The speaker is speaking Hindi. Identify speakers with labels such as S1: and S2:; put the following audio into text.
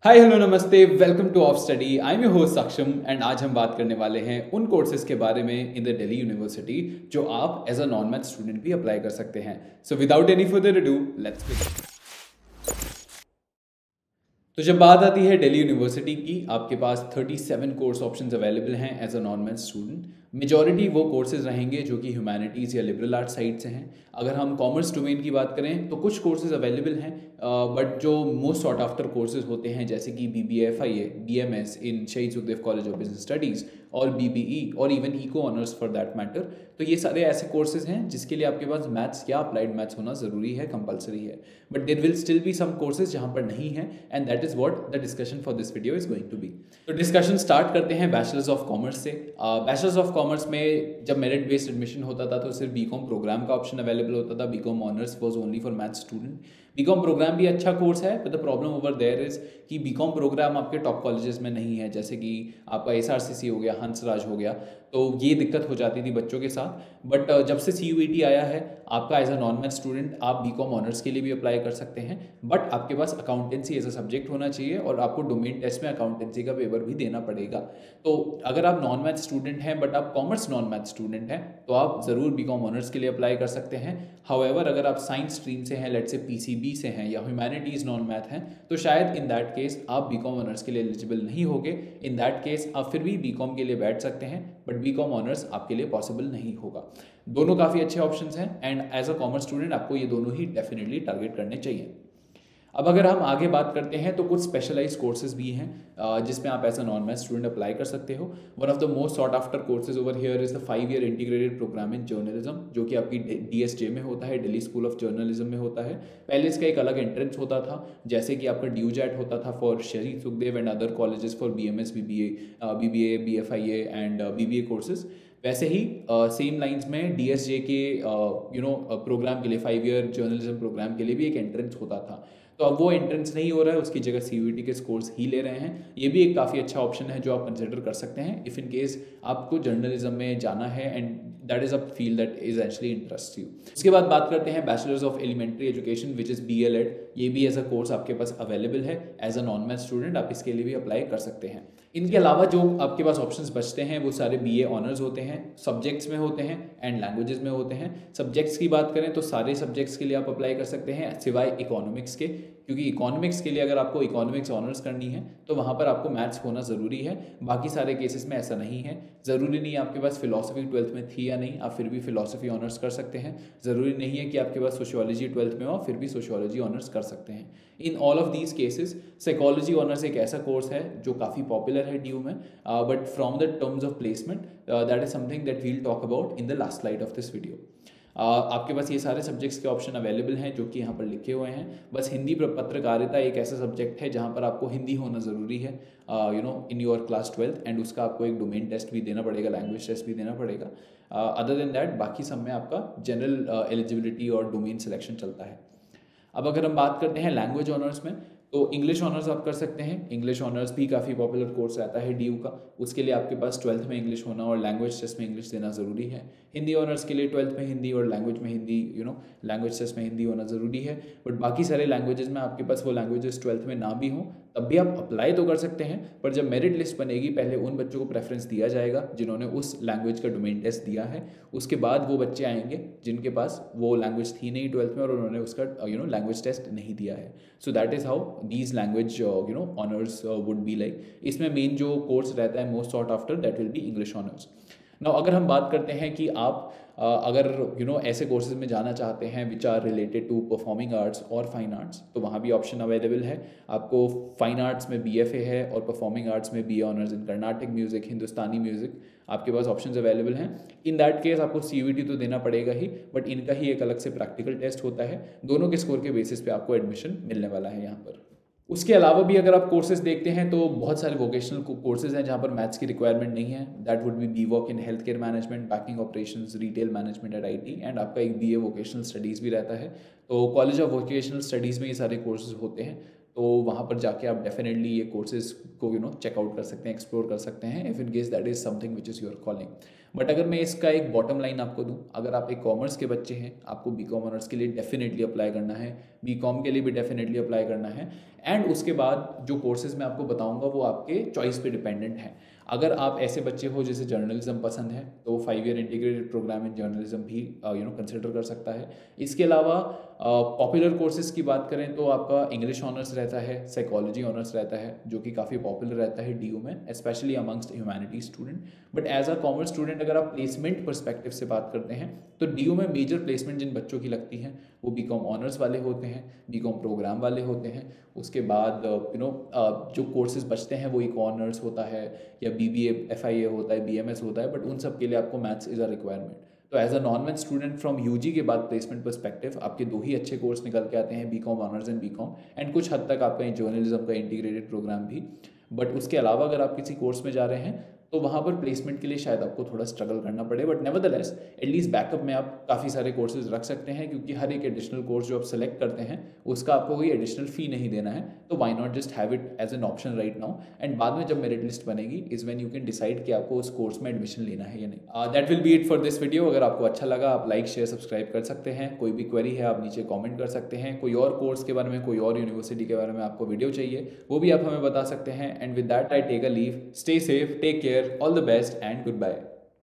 S1: हाय हेलो नमस्ते welcome two of study. I am your host सक्षम एंड आज हम बात करने वाले हैं उन कोर्सेज के बारे में इन द दिल्ली यूनिवर्सिटी जो आप as a non math student भी अप्लाई कर सकते हैं। So without any further ado let's begin. तो जब बात आती है दिल्ली यूनिवर्सिटी की, आपके पास 37 कोर्स ऑप्शंस अवेलेबल हैं as a non math student. Majority वो कोर्सेज रहेंगे जो कि ह्यूमैनिटीज़ या लिबरल आर्ट्स साइड से हैं। अगर हम कॉमर्स डोमेन की बात करें तो कुछ कोर्सेज अवेलेबल हैं, बट जो मोस्ट सॉट आफ्टर कोर्सेज होते हैं जैसे कि BBA, BMS in Shaheed Sukhdev college of business studies और BBE और even eco honours for that matter, तो ये सारे ऐसे कोर्सेज हैं जिसके लिए आपके पास मैथ्स या अप्लाइड मैथ्स होना ज़रूरी है, कंपलसरी है। But there will still be some courses जहाँ पर नहीं है and that is what the discussion for this video is going to be. तो डिस्कशन स्टार्ट करते हैं बैचलर्स ऑफ कॉमर्स से। बैचलर्स ऑफ कॉमर्स में जब मेरिट बेस्ड एडमिशन होता था तो सिर्फ BCom प्रोग्राम का ऑप्शन अवेलेबल होता था। BCom honours was only for math student. BCom programme भी अच्छा कोर्स है, but the problem over there is कि BCom प्रोग्राम आपके टॉप कॉलेजेस में नहीं है, जैसे कि आपका SRCC हो गया, हंसराज हो गया, तो ये दिक्कत हो जाती थी बच्चों के साथ। बट जब से CUET आया है, आपका as a non math student आप BCom ऑनर्स के लिए भी अप्लाई कर सकते हैं, बट आपके पास अकाउंटेंसी एज अ सब्जेक्ट होना चाहिए और आपको डोमेन टेस्ट में अकाउंटेंसी का पेपर भी देना पड़ेगा। तो अगर आप नॉन मैथ स्टूडेंट हैं बट आप कॉमर्स नॉन मैथ स्टूडेंट हैं तो आप ज़रूर BCom ऑनर्स के लिए अप्लाई कर सकते हैं। हाउएवर अगर आप साइंस स्ट्रीम से हैं, लेट्स से PCB से हैं या ह्यूमैनिटीज़ नॉन मैथ हैं, तो शायद इन दैट केस आप BCom ऑनर्स के लिए एलिजिबल नहीं होगे। इन दैट केस आप फिर भी BCom के लिए बैठ सकते हैं, बट BCom ऑनर्स आपके लिए पॉसिबल नहीं होगा। दोनों काफ़ी अच्छे ऑप्शंस हैं and as a commerce student आपको ये दोनों ही डेफिनेटली टारगेट करने चाहिए। अब अगर हम आगे बात करते हैं तो कुछ स्पेशलाइज्ड कोर्सेज भी हैं जिसमें आप as a non math student apply कर सकते हो। One of the most sought after courses over here is the 5 year integrated program in journalism, जो कि आपकी DSJ में होता है, दिल्ली स्कूल ऑफ जर्नलिज्म में होता है। पहले इसका एक अलग एंट्रेंस होता था, जैसे कि आपका DUJET होता था फॉर शहीद Sukhdev and other colleges for BMS, BBA, BFIA and BBA courses. वैसे ही सेम लाइंस में DSJ के प्रोग्राम के लिए 5 ईयर जर्नलिज्म प्रोग्राम के लिए भी एक एंट्रेंस होता था। तो अब वो एंट्रेंस नहीं हो रहा है, उसकी जगह CUET के स्कोर्स ही ले रहे हैं। ये भी एक काफ़ी अच्छा ऑप्शन है जो आप कंसिडर कर सकते हैं इफ़ इन केस आपको जर्नलिज्म में जाना है and that is a field that is actually interest you. उसके बाद बात करते हैं bachelors of elementary education which is BLED। ये भी एज अ कोर्स आपके पास अवेलेबल है। As a non math student आप इसके लिए भी अप्लाई कर सकते हैं। इनके अलावा जो आपके पास ऑप्शंस बचते हैं वो सारे BA ऑनर्स होते हैं, सब्जेक्ट्स में होते हैं एंड लैंग्वेजेस में होते हैं। सब्जेक्ट्स की बात करें तो सारे सब्जेक्ट्स के लिए आप अप्लाई कर सकते हैं सिवाय इकोनॉमिक्स के, क्योंकि इकोनॉमिक्स के लिए अगर आपको इकोनॉमिक्स ऑनर्स करनी है तो वहाँ पर आपको मैथ्स होना ज़रूरी है। बाकी सारे केसेस में ऐसा नहीं है। ज़रूरी नहीं आपके पास फिलॉसफी 12th में थी या नहीं, आप फिर भी फिलॉसफी ऑनर्स कर सकते हैं। ज़रूरी नहीं है कि आपके पास सोशियोलॉजी 12th में हो, फिर भी सोशियोलॉजी ऑनर्स कर सकते हैं। In all of these cases psychology honours एक ऐसा कोर्स है जो काफ़ी पॉपुलर है DU में, but from the terms of placement that is something that will talk about in the last slide of this video. आपके पास ये सारे सब्जेक्ट्स के ऑप्शन अवेलेबल हैं जो कि यहाँ पर लिखे हुए हैं। बस हिंदी पत्रकारिता एक ऐसा सब्जेक्ट है जहाँ पर आपको हिंदी होना ज़रूरी है in your class 12th, and उसका आपको एक डोमेन टेस्ट भी देना पड़ेगा, लैंग्वेज टेस्ट भी देना पड़ेगा। अदर देन दैट बाकी सब में आपका जनरल एलिजिबिलिटी और डोमेन सिलेक्शन चलता है। अब अगर हम बात करते हैं लैंग्वेज ऑनर्स में, तो इंग्लिश ऑनर्स आप कर सकते हैं। इंग्लिश ऑनर्स भी काफ़ी पॉपुलर कोर्स रहता है DU का। उसके लिए आपके पास 12th में इंग्लिश होना और लैंग्वेज टेस्ट में इंग्लिश देना ज़रूरी है। हिंदी ऑनर्स के लिए 12th में हिंदी और लैंग्वेज में हिंदी लैंग्वेज टेस्ट में हिंदी होना ज़रूरी है। बट बाकी सारे लैंग्वेजेस में आपके पास वो लैंग्वेजेस 12th में ना भी हों तब भी आप अप्लाई तो कर सकते हैं, पर जब मेरिट लिस्ट बनेगी पहले उन बच्चों को प्रेफरेंस दिया जाएगा जिन्होंने उस लैंग्वेज का डोमेन टेस्ट दिया है। उसके बाद वो बच्चे आएंगे जिनके पास वो लैंग्वेज थी नहीं 12th में और उन्होंने उसका लैंग्वेज टेस्ट नहीं दिया है। So that is how these language honours would be like. इसमें मेन जो कोर्स रहता है most sought after that will be English honours. Now अगर हम बात करते हैं कि आप अगर ऐसे कोर्सेज में जाना चाहते हैं which are related to performing arts और फाइन आर्ट्स, तो वहाँ भी ऑप्शन अवेलेबल है। आपको फाइन आर्ट्स में BFA है और परफॉर्मिंग आर्ट्स में BA honours in Carnatic music, Hindustani music आपके पास ऑप्शंस अवेलेबल हैं। इन दैट केस आपको CUET तो देना पड़ेगा ही, बट इनका ही एक अलग से प्रैक्टिकल टेस्ट होता है। दोनों के स्कोर के बेसिस पे आपको एडमिशन मिलने वाला है यहाँ पर। उसके अलावा भी अगर आप कोर्सेज देखते हैं तो बहुत सारे वोकेशनल कोर्सेज हैं जहाँ पर मैथ्स की रिक्वायरमेंट नहीं है। That would be BVOC in health care management, banking operations, retail management eight IT, and आपका एक BA वोकेशनल स्टडीज़ भी रहता है। तो कॉलेज ऑफ वोकेशनल स्टडीज़ में ये सारे कोर्सेज होते हैं, तो वहाँ पर जाके आप डेफिनेटली ये कोर्सेज को चेकआउट कर सकते हैं, एक्सप्लोर कर सकते हैं if in case that is something which is your calling. But अगर मैं इसका एक बॉटम लाइन आपको दूं, अगर आप एक कॉमर्स के बच्चे हैं आपको BCom ऑनर्स के लिए डेफिनेटली अप्लाई करना है, BCom के लिए भी डेफिनेटली अप्लाई करना है, एंड उसके बाद जो कोर्सेज मैं आपको बताऊंगा वो आपके चॉइस पे डिपेंडेंट हैं। अगर आप ऐसे बच्चे हो जिसे जर्नलिज्म पसंद है तो 5 year integrated program in journalism भी कंसिडर कर सकता है। इसके अलावा पॉपुलर कोर्सेज की बात करें तो आपका इंग्लिश ऑनर्स रहता है, साइकोलॉजी ऑनर्स रहता है जो कि काफ़ी पॉपुलर रहता है डीयू में, specially amongst humanity student. But as a commerce student अगर आप प्लेसमेंट परस्पेक्टिव से बात करते हैं तो डीयू में मेजर प्लेसमेंट जिन बच्चों की लगती हैं वो बीकॉम ऑनर्स वाले होते हैं, बीकॉम प्रोग्राम वाले होते हैं। उसके बाद जो कोर्सेज बचते हैं वो इको ऑनर्स होता है या बीबीए एफआईए होता है, बीएमएस होता है, बट उन सब के लिए आपको मैथ्स इज़ अ रिक्वायरमेंट। तो as a non math student from UG के बाद प्लेसमेंट परस्पेक्टिव आपके 2 ही अच्छे कोर्स निकल के आते हैं, BCom honours and BCom, and कुछ हद तक आपका जर्नलिज्म का इंटीग्रेटेड प्रोग्राम भी। बट उसके अलावा अगर आप किसी कोर्स में जा रहे हैं तो वहाँ पर प्लेसमेंट के लिए शायद आपको थोड़ा स्ट्रगल करना पड़े, बट नेवरदलेस एटलीस्ट बैकअप में आप काफ़ी सारे कोर्सेज रख सकते हैं, क्योंकि हर एक एडिशनल कोर्स जो आप सेलेक्ट करते हैं उसका आपको कोई एडिशनल फी नहीं देना है। तो why not just have it as an option right now, and बाद में जब मेरिट लिस्ट बनेगी is when you can decide कि आपको उस कोर्स में एडमिशन लेना है या नहीं। That will be it for this video. अगर आपको अच्छा लगा आप लाइक शेयर सब्सक्राइब कर सकते हैं। कोई भी क्वेरी है आप नीचे कॉमेंट कर सकते हैं। कोई और कोर्स के बारे में, कोई और यूनिवर्सिटी के बारे में आपको वीडियो चाहिए वो भी आप हमें बता सकते हैं। And with that I take a leave. Stay safe, take care, all the best and goodbye.